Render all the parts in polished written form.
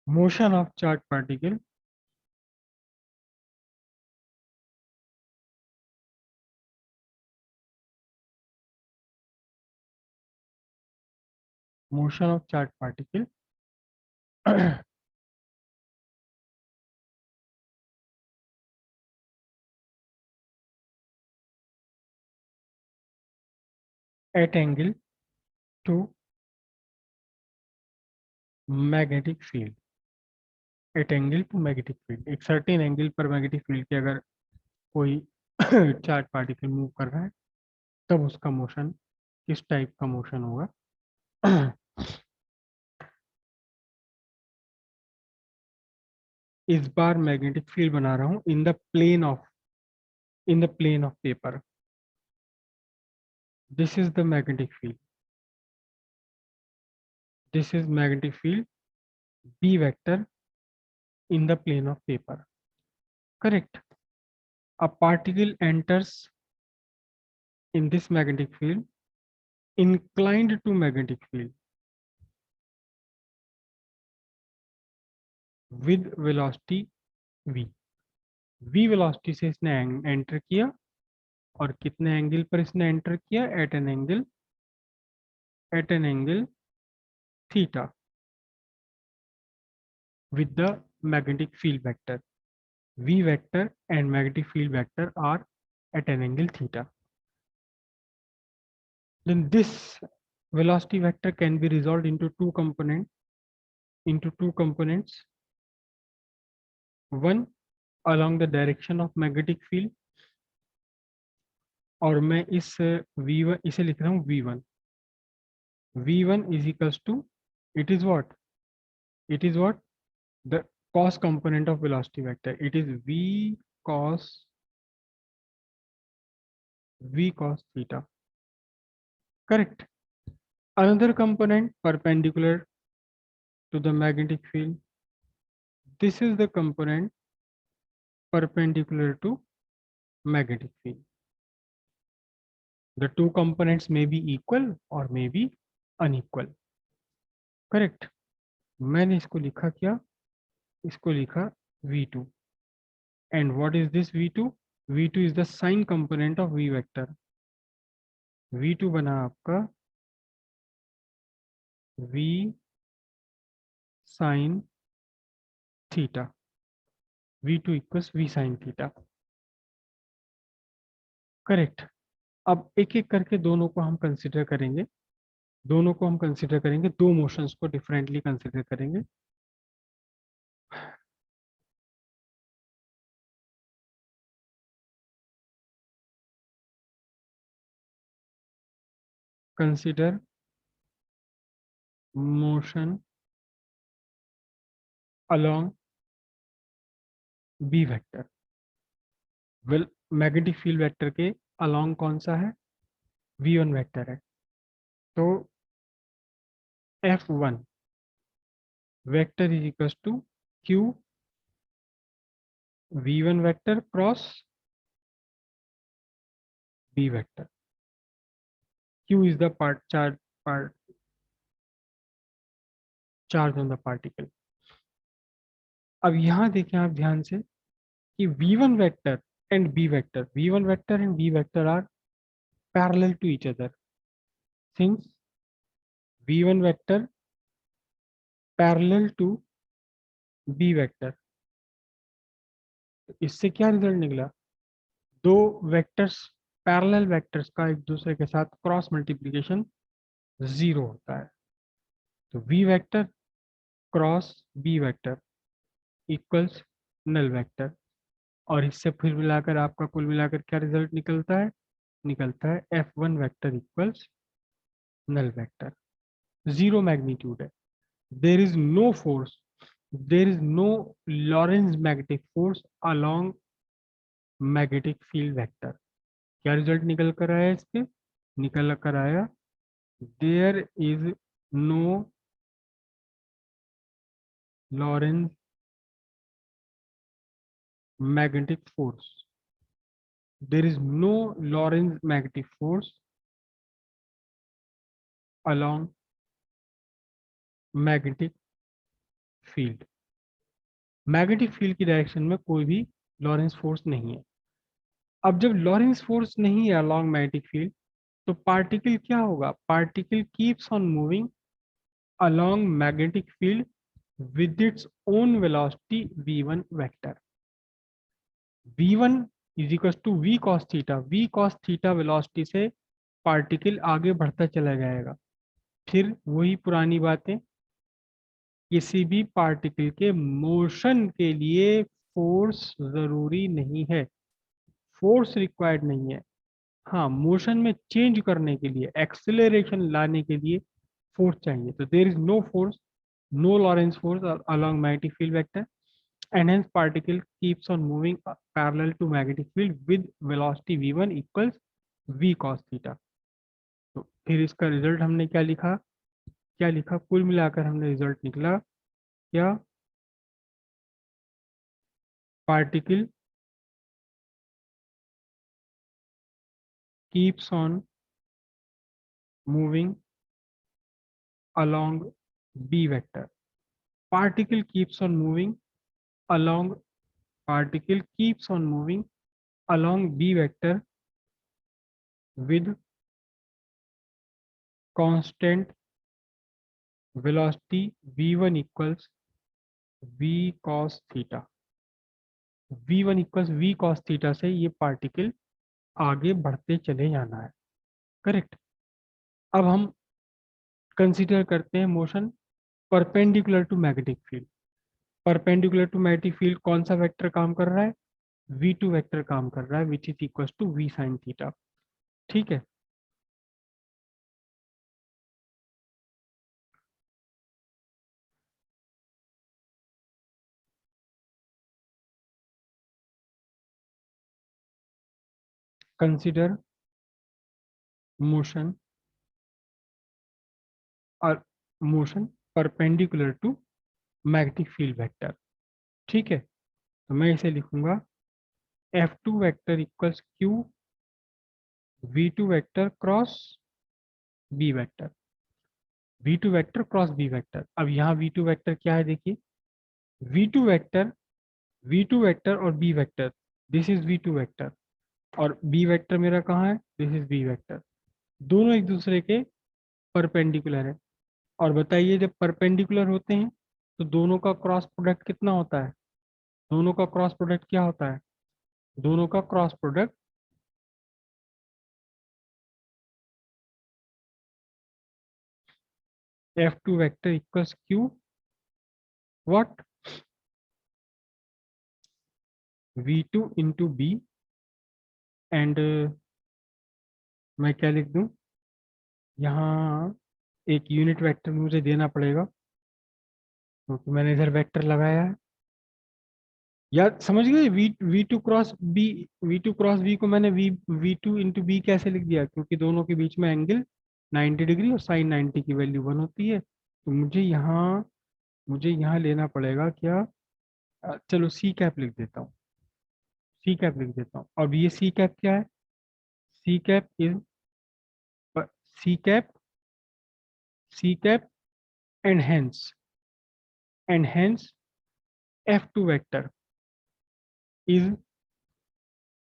motion of charged particle motion of charged particle at angle to magnetic field, at angle to magnetic field, एक certain angle पर magnetic field के अगर कोई charge particle move कर रहा है तब उसका मोशन किस टाइप का मोशन होगा। इस बार मैग्नेटिक फील्ड बना रहा हूं in the plane of paper. This is the magnetic field, this is magnetic field B vector in the plane of paper. Correct. A particle enters in this magnetic field inclined to magnetic field with velocity v. v velocity से इसने एंटर किया और कितने angle पर इसने एंटर किया? At an angle theta with the magnetic field vector. V vector and magnetic field vector are at an angle theta. Then this velocity vector can be resolved into two components. One along the direction of magnetic field, और मैं इस V1 इसे लिख रहा हूँ V1. V1 is equals to, it is what? It is what? The cos component of velocity vector. It is V cos theta. Correct. Another component perpendicular to the magnetic field. This is the component perpendicular to magnetic field. The two components may be equal or may be unequal. Correct. मैंने इसको लिखा क्या? इसको लिखा V2. And what is this V2? V2 is the sign component of V vector. V2 बना आपका V sin theta. V2 equals V sin theta. Correct. अब एक एक करके दोनों को हम कंसिडर करेंगे, दो मोशंस को डिफरेंटली कंसिडर करेंगे. Consider motion along B vector. Well magnetic field vector के along कौन सा है? V1 वेक्टर है. तो F1 vector is equals to Q V1 vector cross B vector. Q is the charge on the particle. अब यहां देखें आप ध्यान से कि V1 vector and B vector are parallel to each other. Since V1 vector parallel to B vector, इससे क्या result निकला? दो वेक्टर्स, पैरेलल वेक्टर्स का एक दूसरे के साथ क्रॉस मल्टीप्लिकेशन 0 होता है. तो V vector cross B vector equals null vector. और इससे फिर मिलाकर आपका कुल मिलाकर क्या रिजल्ट निकलता है? F1 vector equals null vector. 0 magnitude है. there is no force, there is no Lorentz magnetic force along magnetic field vector. क्या रिजल्ट निकल कर आया? इस पे निकल कर आया there is no Lorentz magnetic force, there is no Lorentz magnetic force along magnetic field. Magnetic field की डायरेक्शन में कोई भी लॉरेंस फोर्स नहीं है। अब जब लॉरेंस फोर्स नहीं है अलॉन्ग मैग्नेटिक फील्ड, तो पार्टिकल क्या होगा? Particle keeps on moving along magnetic field with its own velocity v1 vector. v1 is equals to v cos theta. v cos theta velocity से पार्टिकल आगे बढ़ता चला जाएगा। फिर वही पुरानी बातें, किसी भी पार्टिकल के मोशन के लिए फोर्स जरूरी नहीं है, फोर्स रिक्वायर्ड नहीं है। हाँ, मोशन में चेंज करने के लिए, एक्सेलरेशन लाने के लिए फोर्स चाहिए। तो there is no force, no Lorentz force along magnetic field vector, and hence particle keeps on moving parallel to magnetic field with velocity v1 equals v cos theta. तो फिर इसका रिजल्ट हमने क्या लिखा? क्या लिखा? कुल मिलाकर हमने रिजल्ट निकला क्या? Particle keeps on moving along b vector. Particle keeps on moving along particle keeps on moving along b vector with constant velocity v1 equals v cos theta. v1 equals v cos theta से ये particle आगे बढ़ते चले जाना है। Correct. अब हम consider करते हैं motion perpendicular to magnetic field. Perpendicular to magnetic field कौन सा वेक्टर काम कर रहा है? v2 वेक्टर काम कर रहा है, which is equal to v sin theta. ठीक है। कंसीडर मोशन और motion perpendicular to magnetic field vector. ठीक है, तो मैं इसे लिखूंगा F2 vector equals Q V2 vector cross B vector. V2 vector cross B vector. अब यहाँ V2 वेक्टर क्या है देखिए, V2 वेक्टर, V2 वेक्टर और B vector, this is V2 vector, और B वेक्टर मेरा कहाँ है? This is B vector. दोनों एक दूसरे के परपेंडिकुलर है। और बताइए, जब परपेंडिकुलर होते हैं तो दोनों का क्रॉस प्रोडक्ट कितना होता है? दोनों का क्रॉस प्रोडक्ट क्या होता है? दोनों का cross product F2 vector equals Q what? V2 into B, and मैं क्या लिख दूं यहाँ? एक यूनिट वेक्टर मुझे देना पड़ेगा क्योंकि मैंने इधर वेक्टर लगाया है। या समझ गए? V two cross B, V को मैंने वी टू इंटू बी कैसे लिख दिया? क्योंकि दोनों के बीच में एंगल 90 डिग्री और साइन 90 की वैल्यू 1 होती है। तो मुझे यहाँ लेना पड़ेगा क्या? चलो सी कैप लिख देता हूँ, सी कैप लिख देता हूँ। अब ये सी कैप क्या है? C cap is C cap, C cap and hence F2 vector is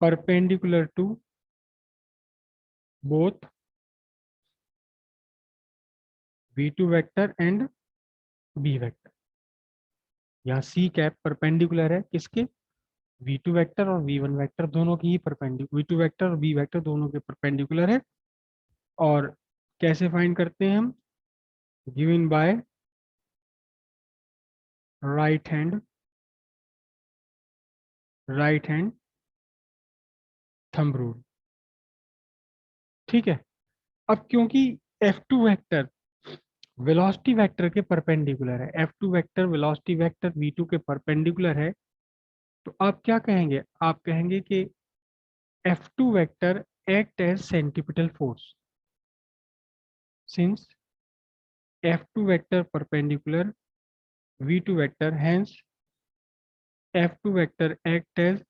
perpendicular to both v2 vector and b vector. यहाँ सी कैप परपेंडिकुलर है किसके? v2 वेक्टर और v1 वेक्टर दोनों की ही परपेंडिकुलर, v2 वेक्टर और b vector दोनों के परपेंडिकुलर है। और कैसे फाइंड करते हैं हम? Given by right hand thumb rule. ठीक है। अब क्योंकि F2 वेक्टर वेलोसिटी वेक्टर के परपेंडिकुलर है, F2 vector velocity vector v2 के परपेंडिकुलर है, तो आप क्या कहेंगे? आप कहेंगे कि F2 vector act as centripetal force since F2 vector perpendicular V2 vector, hence F2 vector act as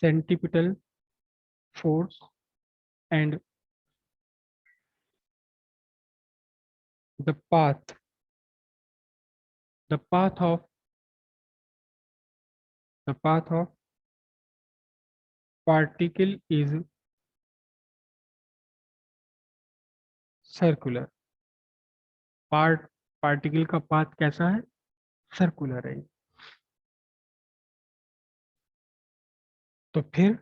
centripetal force, and the the path of the path of particle is circular. Particle का path कैसा है? Circular है। तो फिर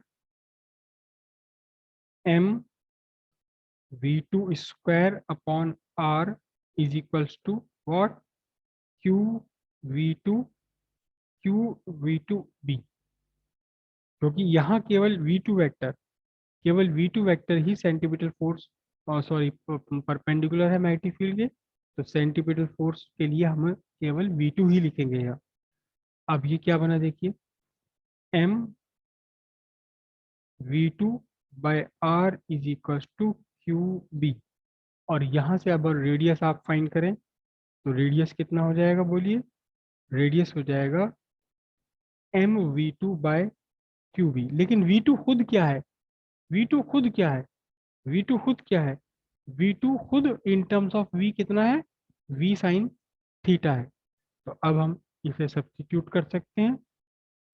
m v2 square upon r is equals to what? q v2 q v2 b, क्योंकि यहाँ केवल v2 vector ही सेंटीपिटल फोर्स, सॉरी परपेंडिकुलर है मैग्नेटिक फील्ड के, तो सेंटीपिटल फोर्स के लिए हम केवल v2 ही लिखेंगे यहाँ। अब ये क्या बना देखिए, m v2 by r is equal to Q B, और यहाँ से अब रेडियस आप फाइंड करें तो रेडियस कितना हो जाएगा बोलिए? रेडियस हो जाएगा M V two by Q B. लेकिन वी टू खुद क्या है? वी टू खुद क्या है? वी टू खुद क्या है? वी टू खुद इन टर्म्स ऑफ वी कितना है? वी साइन थीटा है। तो अब हम इसे सब्स्टिट्यूट कर सकते हैं,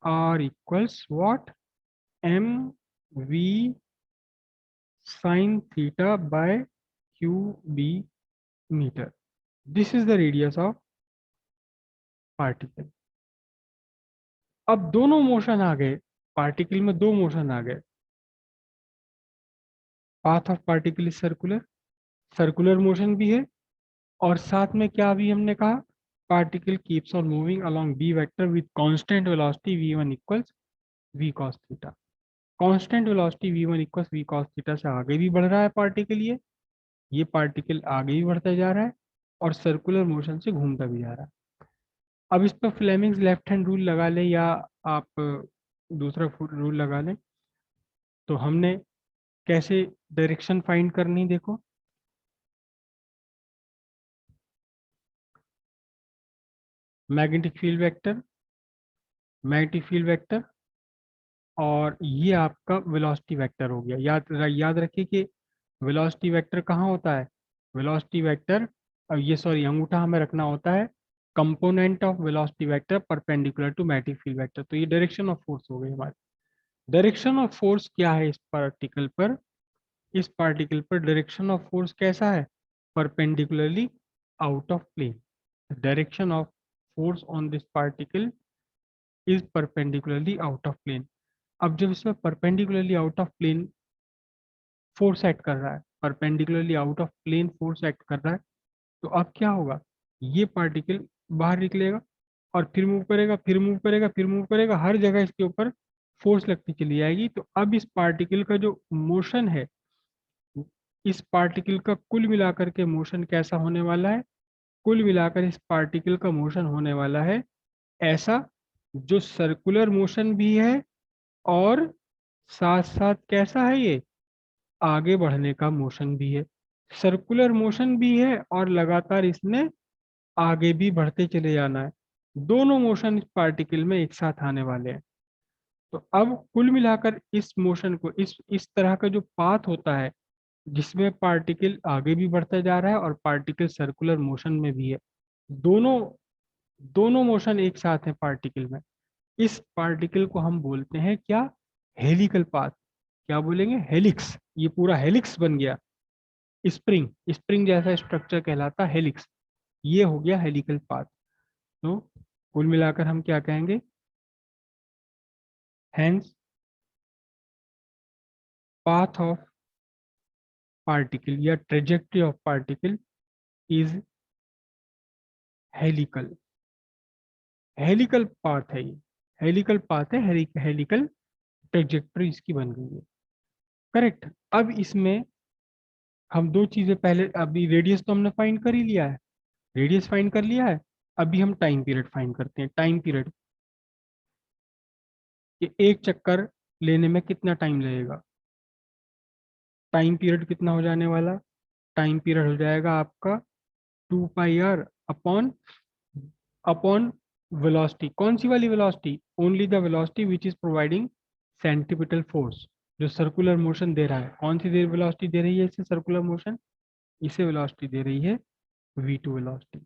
R equals what? M V sine theta by Q B metre. This is the radius of particle. अब दोनों मोशन आ गए, पार्टिकल में दो मोशन आ गए। Path of particle is circular, circular motion भी है, और साथ में क्या भी हमने कहा? Particle keeps on moving along B vector with constant velocity v1 equals v cos theta. Constant velocity v1 equals v cos theta से आगे भी बढ़ रहा है पार्टिकल, ये पार्टिकल आगे भी बढ़ता जा रहा है और सर्कुलर मोशन से घूमता भी जा रहा है। अब इस पर फ्लेमिंग्स लेफ्ट हैंड रूल लगा लें या आप दूसरा रूल लगा लें, तो हमने कैसे डायरेक्शन फाइंड करनी देखो। मैग्नेटिक फील्ड वेक्टर और ये आपका वेलोसिटी वेक्टर हो गया। याद रखिए कि वेलोसिटी वेक्टर कहाँ होता है? वेलोसिटी वेक्टर, अब ये सॉरी अंगूठा हमें रखना होता है component of velocity vector perpendicular to magnetic field vector. तो ये डायरेक्शन ऑफ फोर्स हो गई हमारी। डायरेक्शन ऑफ फोर्स क्या है इस पार्टिकल पर? इस पार्टिकल पर डायरेक्शन ऑफ फोर्स कैसा है? Perpendicularly out of plane. Direction of force on this particle is perpendicularly out of plane. अब जब इसमें perpendicularly out of plane force act कर रहा है, perpendicularly out of plane force act कर रहा है, तो अब क्या होगा? ये पार्टिकल बाहर निकलेगा और फिर मूव करेगा, फिर मूव करेगा, फिर मूव करेगा, हर जगह इसके ऊपर फोर्स लगती चली जाएगी। तो अब इस पार्टिकल का जो मोशन है, इस पार्टिकल का कुल मिलाकर के मोशन कैसा होने वाला है? कुल मिलाकर इस पार्टिकल का मोशन होने वाला है ऐसा, जो सर्कुलर मोशन भी है और साथ साथ कैसा है ये? आगे बढ़ने का मोशन भी है। सर्कुलर मोशन भी है और लगातार इसने आगे भी बढ़ते चले जाना है। दोनों मोशन इस पार्टिकल में एक साथ आने वाले हैं। तो अब कुल मिलाकर इस मोशन को, इस तरह का जो पाथ होता है जिसमें पार्टिकल आगे भी बढ़ता जा रहा है और पार्टिकल सर्कुलर मोशन में भी है, दोनों दोनों मोशन एक साथ है पार्टिकल में, इस पार्टिकल को हम बोलते हैं क्या? Helical path. क्या बोलेंगे? हेलिक्स। ये पूरा हेलिक्स बन गया। स्प्रिंग स्प्रिंग जैसा स्ट्रक्चर कहलाता है हेलिक्स। ये हो गया हेलिकल पाथ। तो कुल मिलाकर हम क्या कहेंगे? हेंस पाथ ऑफ पार्टिकल या trajectory of particle is helical. Helical path है ये, हेलिकल पाथ है, हेलिकल ट्रेजेक्ट्री इसकी बन गई है। करेक्ट। अब इसमें हम दो चीजें, पहले अभी रेडियस तो हमने फाइंड कर ही लिया है, रेडियस फाइंड कर लिया है। अभी हम टाइम पीरियड फाइंड करते हैं। टाइम पीरियड, कि एक चक्कर लेने में कितना टाइम लगेगा? टाइम पीरियड कितना हो जाने वाला? टाइम पीरियड हो जाएगा आपका 2 पाई आर अपॉन अपॉन वेलोसिटी। कौन सी वाली velocity? Only the velocity which is providing centripetal force, जो सर्कुलर मोशन दे रहा है। कौन सी वेलोसिटी दे रही है इसे? सर्कुलर मोशन इसे वेलोसिटी दे रही है v2 वेलोसिटी,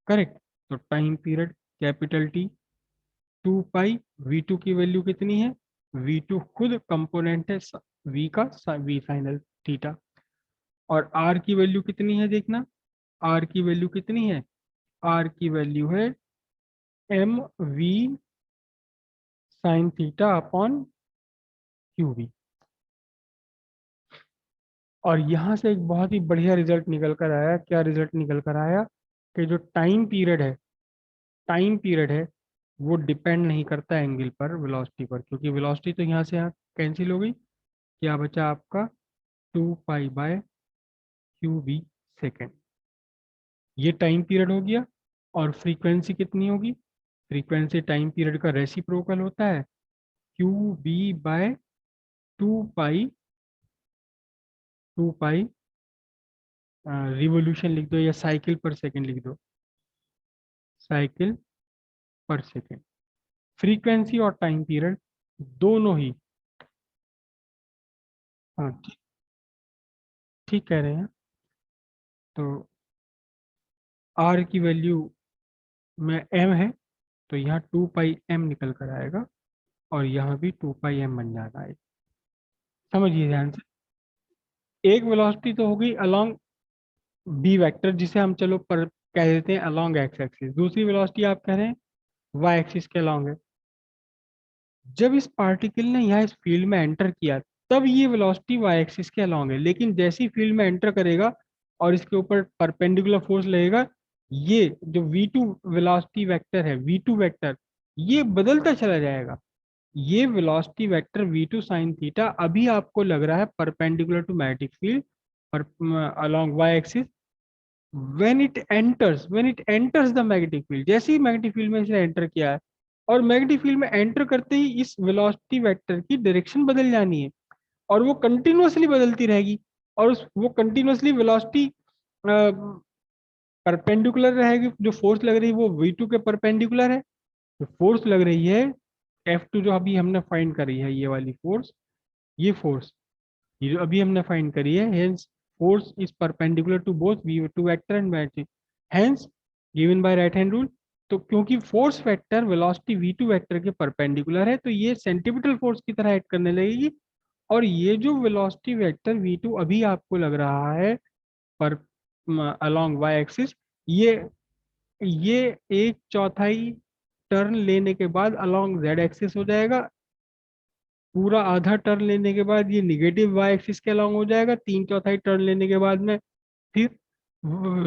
करेक्ट। तो टाइम पीरियड कैपिटल टी, 2 पाई, v2 की वैल्यू कितनी है, v2 खुद कंपोनेंट है v का, v फाइनल थीटा। और r की वैल्यू कितनी है देखना, r की वैल्यू कितनी है, r की वैल्यू है M V sine theta upon Q V. और यहां से एक बहुत ही बढ़िया रिजल्ट निकल कर आया, क्या रिजल्ट निकल कर आया, कि जो टाइम पीरियड है वो डिपेंड नहीं करता एंगल पर, वेलोसिटी पर, क्योंकि वेलोसिटी तो यहाँ से यहाँ कैंसिल हो गई, क्या बचा आपका 2 pi by Q B second, ये टाइम पीरियड हो गया। और फ्रीक्वेंसी कितनी होगी, फ्रीक्वेंसी टाइम पीरियड का रेसिप्रोकल होता है, Q B by 2 pi revolution लिख दो या साइकिल पर सेकेंड लिख दो, साइकिल पर सेकेंड। फ्रीक्वेंसी और टाइम पीरियड दोनों ही, हाँ ठीक, ठीक कह रहे हैं। तो आर की वैल्यू में एम है, तो यहाँ 2 पाई एम निकल कर आएगा, और यहाँ भी 2 पाई एम बन जाना है। समझिए ध्यान से, एक वेलोसिटी तो होगी अलोंग बी वेक्टर, जिसे हम चलो पर कह देते हैं अलोंग एक्स एक्सिस, दूसरी वेलोसिटी आप कह रहे हैं वाई एक्सिस के अलोंग है। जब इस पार्टिकल ने यहाँ इस फील्ड में एंटर किया, तब ये वेलोसिटी वाई एक्सिस के अलोंग है, लेकिन जैसे ही फील्ड में एंटर करेगा और इसके ऊपर परपेंडिकुलर फोर्स लगेगा, ये जो v2 वेलोसिटी वेक्टर है, v2 वेक्टर, ये बदलता चला जाएगा। ये velocity vector v2 sine theta अभी आपको लग रहा है परपेंडिकुलर टू मैग्नेटिक फील्ड पर along y axis, when it enters the magnetic field, जैसे ही मैग्नेटिक फील्ड में इसे एंटर किया है, और मैग्नेटिक फील्ड में एंटर करते ही इस वेलोसिटी वेक्टर की डायरेक्शन बदल जानी है, और वो कंटिन्यूअसली बदलती रहेगी। और उस वो कंटिन्यूअसली वेलोसिटी परपेंडिकुलर रहेगी, जो फोर्स लग रही है वो v2 के परपेंडिकुलर है। जो फोर्स लग रही है F2, जो अभी हमने फाइंड करी है, ये वाली फोर्स, ये फोर्स, ये जो अभी हमने फाइंड करी है, hence force is perpendicular to both v2 vector and magnetic, hence given by right hand rule. तो क्योंकि force vector velocity v2 vector के परपेंडिकुलर है, तो ये सेंट्रीपिटल फोर्स की तरह एक्ट करने लगेगी। और ये जो वेलोसिटी वेक्टर v2 अभी आपको लग रहा है पर अलोंग y एक्सिस, ये ये एक चौथाई टर्न लेने के बाद अलोंग z एक्सिस हो जाएगा, पूरा आधा टर्न लेने के बाद ये निगेटिव वाई एक्सिस के अलोंग हो जाएगा, 3/4 टर्न लेने के बाद में फिर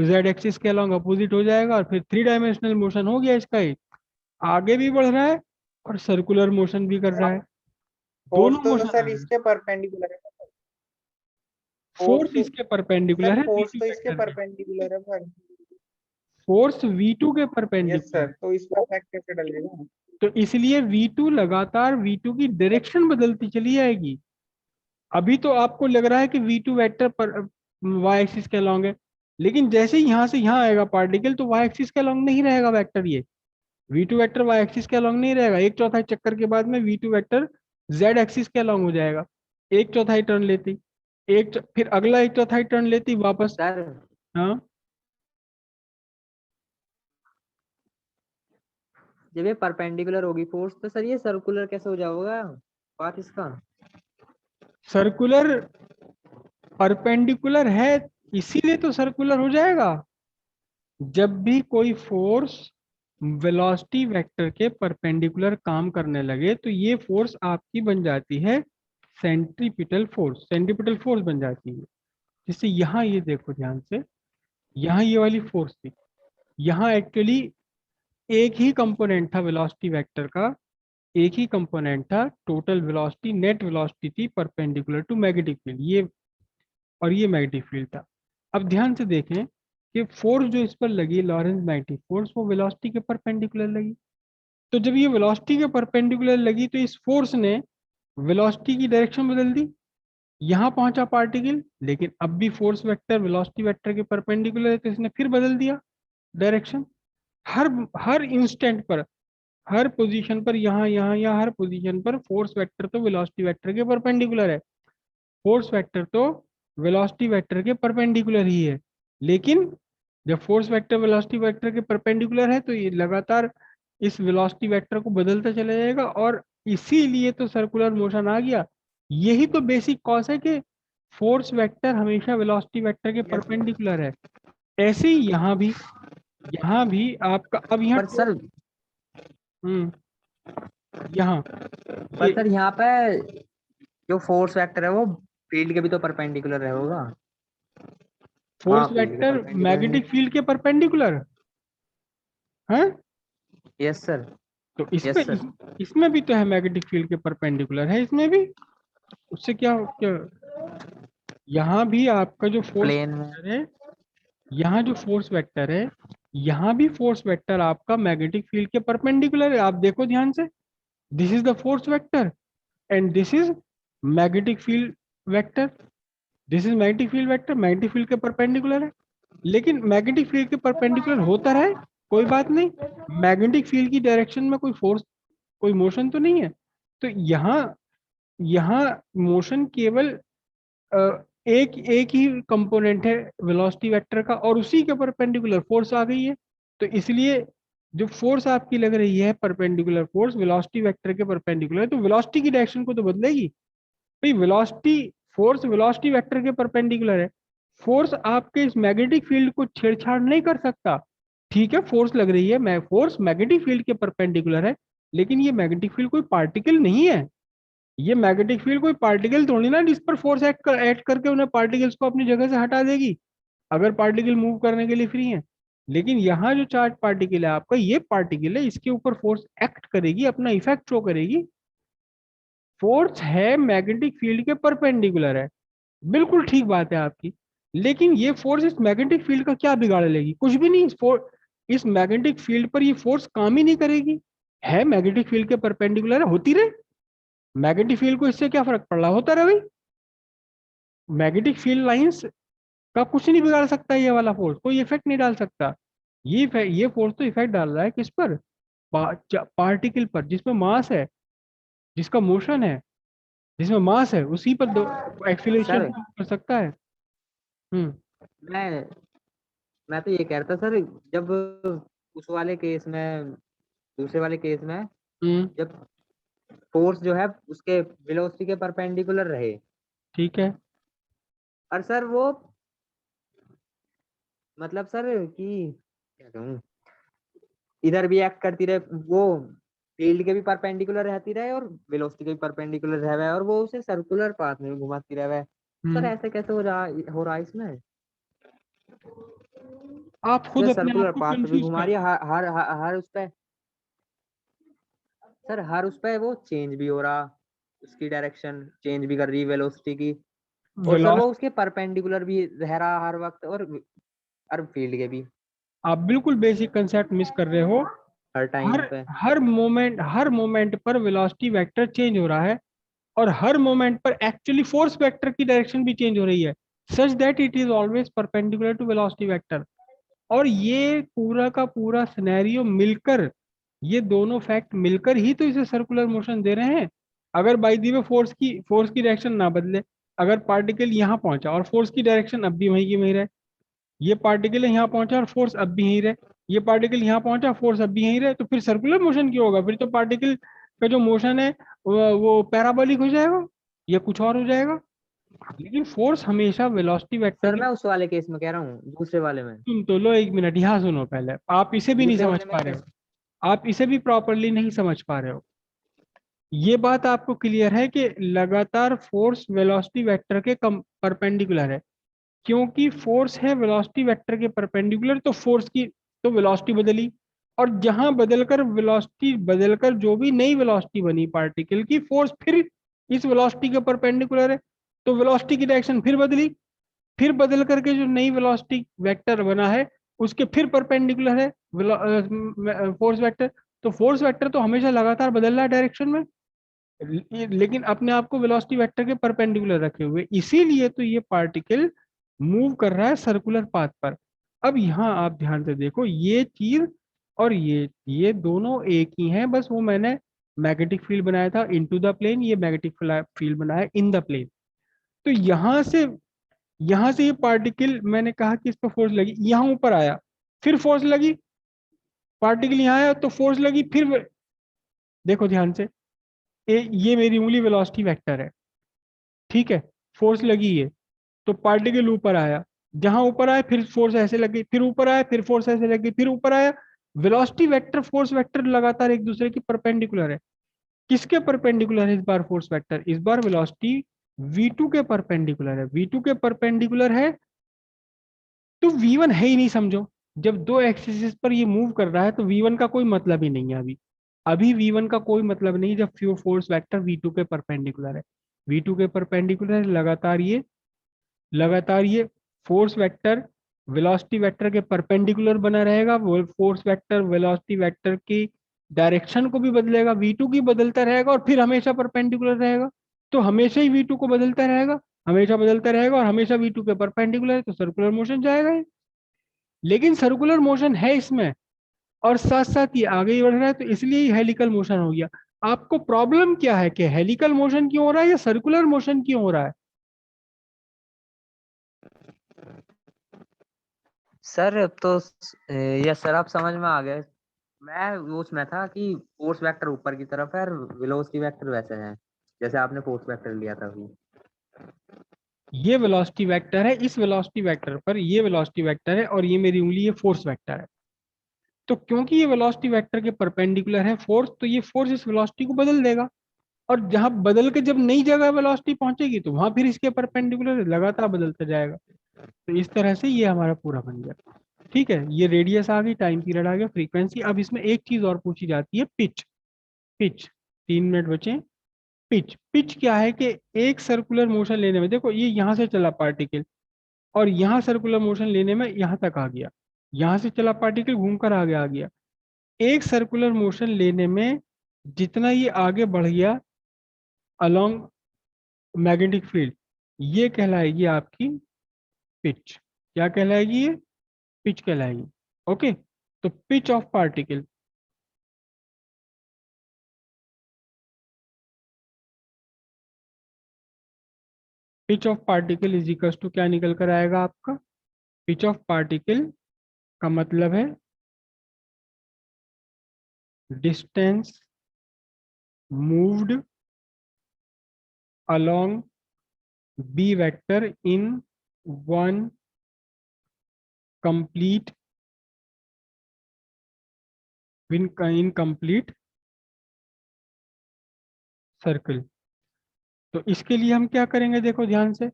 जेड एक्सिस के अलोंग अपोजिट हो जाएगा, और फिर 3 डायमेंशनल मोशन हो गया इसका, एक आगे भी बढ़ रहा है और सर्कुलर मोशन भी कर रहा है, फोर्स दोनों तो मोशन सर आ रहे हैं। इसके परपेंडिकुलर है। फोर्स फोर्स इसके परपेंडिकुलर सर है फोर्स v2 तो इसके वेक्टर के, परपेंडिकुलर है पर। फोर्स v2 के यस परपेंडिकुलर सर, है। तो इस पर इफेक्ट कैसे डलेगा? तो इसलिए v2 लगातार v2 की डायरेक्शन बदलती चली जाएगी। अभी तो आपको लग रहा है कि v2 वेक्टर पर वाई एक्सिस के अलोंग है, लेकिन जैसे ही यहाँ से यहाँ आएगा पार्टिकल, तो वाई एक्सिस के अलोंग नहीं रहेगा वेक्टर, ये v2 वेक्टर वाई एक्सिस के अलोंग नहीं रहेगा, एक चौथाई चक्कर के बाद में v2 वेक्टर जेड एक्सिस के अलोंग हो जाएगा, एक चौथाई टर्न लेती, फिर अगला एक चौथाई टर्न लेती वापस। सर हाँ, जब ये परपेंडिकुलर होगी फोर्स, तो सर ये सर्कुलर कैसे हो जाएगा बात इसका? सर्कुलर परपेंडिकुलर है, इसीलिए तो सर्कुलर हो जाएगा। जब भी कोई फोर्स वेलोसिटी वेक्टर के परपेंडिकुलर काम करने लगे, तो ये फोर्स आपकी बन जाती है सेंट्रीपिटल फोर्स, सेंट्रीपिटल फोर्स बन जाती है। जिससे यहाँ ये देखो ध्यान से, यहाँ ये वाली फोर्स थी, यहाँ एक्चुअली एक ही कंपोनेंट था वेलोसिटी वेक्टर का, एक ही कंपोनेंट था, टोटल वेलोसिटी नेट वेलोसिटी थी परपेंडिकुलर टू मैग्नेटिक फील्ड, ये और ये मैग्नेटिक फील्ड था। अब ध्यान से देखें कि फोर्स जो इस पर लगी, लॉरेंस मैग्नेटिक फोर्स, वो वेलोसिटी के परपेंडिकुलर लगी। तो जब ये वेलोसिटी के परपेंडिकुलर लगी, तो इस फोर्स ने वेलोसिटी की डायरेक्शन बदल दी, यहाँ पहुंचा पार्टिकल, लेकिन अब भी फोर्स वेक्टर वेलोसिटी वेक्टर के परपेंडिकुलर है, तो इसने फिर बदल दिया डायरेक्शन। हर हर इंस्टेंट पर, हर पोजीशन पर, यहाँ यहाँ या हर पोजीशन पर फोर्स वेक्टर तो वेलोसिटी वेक्टर के परपेंडिकुलर है, फोर्स वेक्टर तो वेलोसिटी वेक्टर के परपेंडिकुलर ही है। लेकिन जब फोर्स वेक्टर वेलोसिटी वेक्टर के परपेंडिकुलर है तो ये लगातार इस वेलोसिटी वेक्टर को बदलता चला जाएगा, और इसीलिए तो सर्कुलर मोशन आ गया। यही तो बेसिक कॉज है कि फोर्स वेक्टर हमेशा वेलोसिटी वेक्टर के परपेंडिकुलर है। ऐसे ही यहाँ भी आपका अब यहाँ पर सर यहाँ पर सर यहाँ पे जो फोर्स वेक्टर है वो फील्ड के भी तो परपेंडिकुलर है होगा। फोर्स हाँ, फील्ड के वेक्टर परपेंडिकुलर है। मैग्नेटिक फील्ड के परपेंडिकुलर है। Yes sir. तो यस सर। इसमें भी तो है मैग्नेटिक फील्ड के परपेंडिकुलर है, इसमें भी। उससे क्या क्या यहाँ भी आपका जो फोर्स प्लेन में। वेक्टर है, यहाँ जो फोर्स वेक्टर है, यहाँ भी फोर्स वेक्टर आपका मैग्नेटिक फील्ड के परपेंडिकुलर है। आप देखो ध्यान से, this is the force vector and this is magnetic field vector. This is magnetic field vector, magnetic field के परपेंडिकुलर है। लेकिन मैग्नेटिक फील्ड के परपेंडिकुलर होता रहे, कोई बात नहीं, मैग्नेटिक फील्ड की डायरेक्शन में कोई फोर्स, कोई मोशन तो नहीं है। तो यहाँ यहाँ मोशन केवल एक एक ही कंपोनेंट है वेलोसिटी वेक्टर का, और उसी के परपेंडिकुलर फोर्स आ गई है। तो इसलिए जो फोर्स आपकी लग रही है परपेंडिकुलर फोर्स वेलोसिटी वेक्टर के परपेंडिकुलर है, तो वेलोसिटी की डायरेक्शन को तो बदलेगी भाई। वेलोसिटी फोर्स वेलोसिटी वेक्टर के परपेंडिकुलर है। फोर्स आपके इस मैग्नेटिक फील्ड को छेड़छाड़ नहीं कर सकता। ठीक है, फोर्स लग रही है, मैं फोर्स मैग्नेटिक फील्ड के परपेंडिकुलर है, लेकिन ये मैग्नेटिक फील्ड कोई पार्टिकल नहीं है। ये मैग्नेटिक फील्ड कोई पार्टिकल थोड़ी ना जिस पर फोर्स एक्ट करके उन्हें पार्टिकल्स को अपनी जगह से हटा देगी, अगर पार्टिकल मूव करने के लिए फ्री है। लेकिन यहाँ जो चार्ज पार्टिकल है आपका, ये पार्टिकल है, इसके ऊपर फोर्स एक्ट करेगी, अपना इफेक्ट शो करेगी। फोर्स है मैग्नेटिक फील्ड के परपेंडिकुलर है, बिल्कुल ठीक बात है आपकी। लेकिन ये फोर्स इस मैग्नेटिक फील्ड का क्या बिगाड़ लेगी? कुछ भी नहीं। इस मैग्नेटिक फील्ड पर ये फोर्स काम ही नहीं करेगी। है मैग्नेटिक फील्ड के परपेंडिकुलर है, होती रहे। मैग्नेटिक फील्ड को इससे क्या फर्क पड़ रहा, होता रहे भाई। मैग्नेटिक फील्ड लाइंस का कुछ नहीं बिगाड़ सकता ये वाला फोर्स, कोई इफेक्ट नहीं डाल सकता। ये फोर्स तो इफेक्ट डाल रहा है किस पर? पार्टिकल पर, जिसमें मास है, जिसका मोशन है, जिसमें मास है, उसी पर एक्सीलरेशन सर कर सकता है। हम्म मैं मैं तो ये कह रहा था सर, जब उस वाले केस में, दूसरे वाले केस में, हम्म जब फोर्स जो है उसके वेलोसिटी के परपेंडिकुलर रहे, ठीक है। और सर वो मतलब सर कि क्या कहूँ, इधर भी एक्ट करती रहे, वो फील्ड के भी परपेंडिकुलर रहती रहे और वेलोसिटी के भी परपेंडिकुलर रहे, और वो उसे सर्कुलर पाथ में घुमाती रहे। सर हम्म ऐसे कैसे हो रहा है इसमें? आप खुद जैसे अपने आप सर्कुलर को पाथ पे भी कंफ्यूज घुमा कर रही है, रहे हर उस पे सर, हर उस पे वो चेंज भी हो रहा, उसकी डायरेक्शन चेंज भी कर रही है वेलोसिटी की, हो। और सर वो वेलोसिटी, उसके परपेंडिकुलर भी रह रहा हर वक्त, और फील्ड के भी आप बिल्कुल बेसिक कंसेप्ट मिस कर रहे हो। हर हर टाइम पे। हर मोमेंट पर वेलोसिटी वेक्टर चेंज हो रहा है, और हर मोमेंट पर एक्चुअली फोर्स वेक्टर की डायरेक्शन भी चेंज हो रही है, such that it is always perpendicular to velocity vector. और ये पूरा का पूरा सिनेरियो मिलकर, ये दोनों फैक्ट मिलकर ही तो इसे सर्कुलर मोशन दे रहे हैं। अगर बाई दी वे फोर्स की डायरेक्शन ना बदले, अगर पार्टिकल यहाँ पहुंचा और फोर्स की डायरेक्शन अब भी वहीं की वहीं रहे, ये पार्टिकल यहाँ पहुंचा और फोर्स अब भी यहीं रहे, ये पार्टिकल यहाँ पहुंचा फोर्स अब भी यहीं रहे, तो फिर सर्कुलर मोशन क्यों होगा? फिर तो पार्टिकल का जो मोशन है वो पैराबोलिक हो जाएगा या कुछ और हो जाएगा। लेकिन फोर्स हमेशा वेलोसिटी वेक्टर सर के। मैं उस वाले केस में कह रहा हूँ, दूसरे वाले में। सुन तो लो, एक मिनट यहाँ सुनो पहले, आप इसे भी नहीं दूसरे समझ वाले में पा रहे हो, आप इसे भी प्रॉपरली नहीं समझ पा रहे हो। ये बात आपको क्लियर है कि लगातार फोर्स वेलोसिटी वेक्टर के परपेंडिकुलर है, क्योंकि फोर्स है वेलोसिटी वेक्टर के परपेंडिकुलर, तो फोर्स की तो वेलोसिटी बदली, और जहां बदलकर वेलोसिटी बदलकर जो भी नई वेलोसिटी बनी पार्टिकल की, फोर्स फिर इस वेलोसिटी के परपेंडिकुलर है, तो वेलोसिटी की डायरेक्शन फिर बदली, फिर बदल करके जो नई वेलोसिटी वेक्टर बना है उसके फिर परपेंडिकुलर है फोर्स वेक्टर। तो फोर्स वेक्टर तो हमेशा लगातार बदल रहा है डायरेक्शन में, लेकिन अपने आप को वेलोसिटी वेक्टर के परपेंडिकुलर रखे हुए, इसीलिए तो ये पार्टिकल मूव कर रहा है सर्कुलर पाथ पर। अब यहाँ आप ध्यान से देखो, ये चीज और ये दोनों एक ही हैं, बस वो मैंने मैग्नेटिक फील्ड बनाया था इनटू द प्लेन, ये मैग्नेटिक फील्ड बनाया इन द प्लेन। तो यहाँ से यहां से ये पार्टिकल, मैंने कहा कि इस पर फोर्स लगी, यहां ऊपर आया, फिर फोर्स लगी, पार्टिकल यहाँ आया तो फोर्स लगी, फिर देखो ध्यान से, ये मेरी उंगली वेलोसिटी वेक्टर है, ठीक है, फोर्स लगी है, तो पार्टिकल ऊपर आया, जहां ऊपर आया फिर फोर्स ऐसे लगी, फिर ऊपर आया फिर फोर्स ऐसे लगी, फिर ऊपर आया। वेलोसिटी वेक्टर फोर्स वेक्टर लगातार एक दूसरे की परपेंडिकुलर है। किसके परपेंडिकुलर है इस बार फोर्स वेक्टर? इस बार वेलोसिटी v2 के परपेंडिकुलर है, v2 के परपेंडिकुलर है, तो v1 है ही नहीं, समझो। जब दो एक्सिस पर ये मूव कर रहा है तो v1 का कोई मतलब ही नहीं है अभी। अभी v1 का कोई मतलब नहीं जब फ्यू फोर्स वेक्टर v2 के परपेंडिकुलर है। v2 के परपेंडिकुलर लगातार ये फोर्स वेक्टर वेलोसिटी वेक्टर के परपेंडिकुलर बना रहेगा। वो फोर्स वेक्टर वेलोसिटी वेक्टर की डायरेक्शन को भी बदलेगा, v2 की बदलता रहेगा और फिर हमेशा परपेंडिकुलर रहेगा। तो हमेशा ही v2 को बदलता रहेगा, हमेशा बदलता रहेगा और हमेशा v2 के परपेंडिकुलर है, तो सर्कुलर मोशन जाएगा ही। लेकिन सर्कुलर मोशन है इसमें और साथ साथ ये आगे ही बढ़ रहा है, तो इसलिए ही हेलिकल मोशन हो गया। आपको प्रॉब्लम क्या है कि हेलिकल मोशन क्यों हो रहा है या सर्कुलर मोशन क्यों हो रहा है? सर अब तो यस सर, आप समझ में आ गए। मैं वो उसमें था कि फोर्स वेक्टर ऊपर की तरफ है और वेलोसिटी वेक्टर वैसे है जैसे आपने फोर्स वेक्टर लिया था अभी। ये वेलोसिटी वेक्टर है, इस वेलोसिटी वेक्टर पर ये वेलोसिटी वेक्टर है और ये मेरी उंगली ये फोर्स वेक्टर है। तो क्योंकि ये वेलोसिटी वेक्टर के परपेंडिकुलर है फोर्स, तो ये फोर्स इस वेलोसिटी को बदल देगा, और जहां बदल के जब नई जगह वेलोसिटी पहुंचेगी तो वहां फिर इसके परपेंडिकुलर लगातार बदलता जाएगा। तो इस तरह से ये हमारा पूरा बन गया। ठीक है, ये रेडियस आ गई, टाइम पीरियड आ गया, फ्रीक्वेंसी। अब इसमें एक चीज और पूछी जाती है, पिच। पिच, 3 मिनट बचे। पिच, पिच क्या है कि एक सर्कुलर मोशन लेने में, देखो ये यहाँ से चला पार्टिकल और यहाँ सर्कुलर मोशन लेने में यहाँ तक आ गया, यहाँ से चला पार्टिकल घूमकर आगे आ गया। एक सर्कुलर मोशन लेने में जितना ये आगे बढ़ गया अलोंग मैग्नेटिक फील्ड, ये कहलाएगी आपकी पिच। क्या कहलाएगी ये? पिच कहलाएगी। ओके, तो pitch of particle, pitch of particle is equal to क्या निकल कर आएगा आपका? पिच ऑफ पार्टिकल का मतलब है distance moved along B vector in one complete in complete circle. तो इसके लिए हम क्या करेंगे, देखो ध्यान से,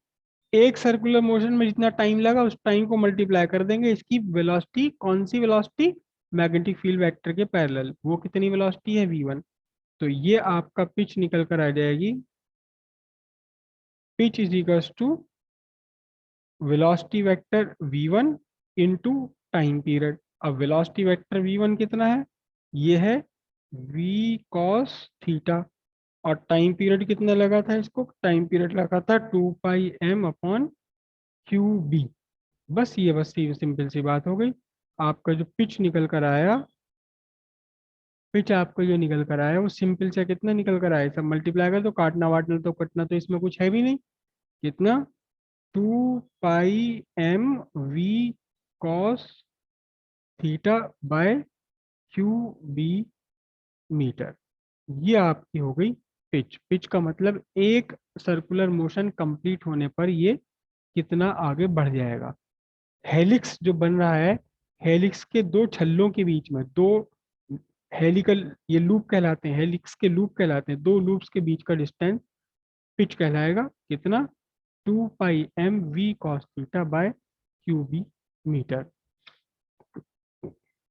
एक सर्कुलर मोशन में जितना टाइम लगा उस टाइम को मल्टीप्लाई कर देंगे इसकी वेलोसिटी, कौन सी वेलोसिटी? मैग्नेटिक फील्ड वेक्टर के पैरेलल, वो कितनी वेलोसिटी है? v1। तो ये आपका पिच निकल कर आ जाएगी, pitch is equals to velocity vector v1 into time period. अब वेलोसिटी वेक्टर v1 कितना है? ये है v cos थीटा, और टाइम पीरियड कितना लगा था इसको? टाइम पीरियड लगा था 2 pi m upon Q B. बस ये सिंपल सी बात हो गई। आपका जो पिच निकल कर आया, पिच आपको जो निकल कर आया वो सिंपल से कितना निकल कर आया, सब मल्टीप्लाई कर, तो काटना वाटना तो कटना तो इसमें कुछ है भी नहीं। कितना? 2 pi m v cos theta by Q B metre. ये आपकी हो गई पिच। पिच का मतलब एक सर्कुलर मोशन कंप्लीट होने पर ये कितना आगे बढ़ जाएगा। हेलिक्स जो बन रहा है, हेलिक्स के दो छल्लों के बीच में, दो हेलिकल ये लूप कहलाते हैं, हेलिक्स के लूप कहलाते हैं, दो लूप्स के बीच का डिस्टेंस पिच कहलाएगा। कितना? 2 pi m v cos theta by Q B metre.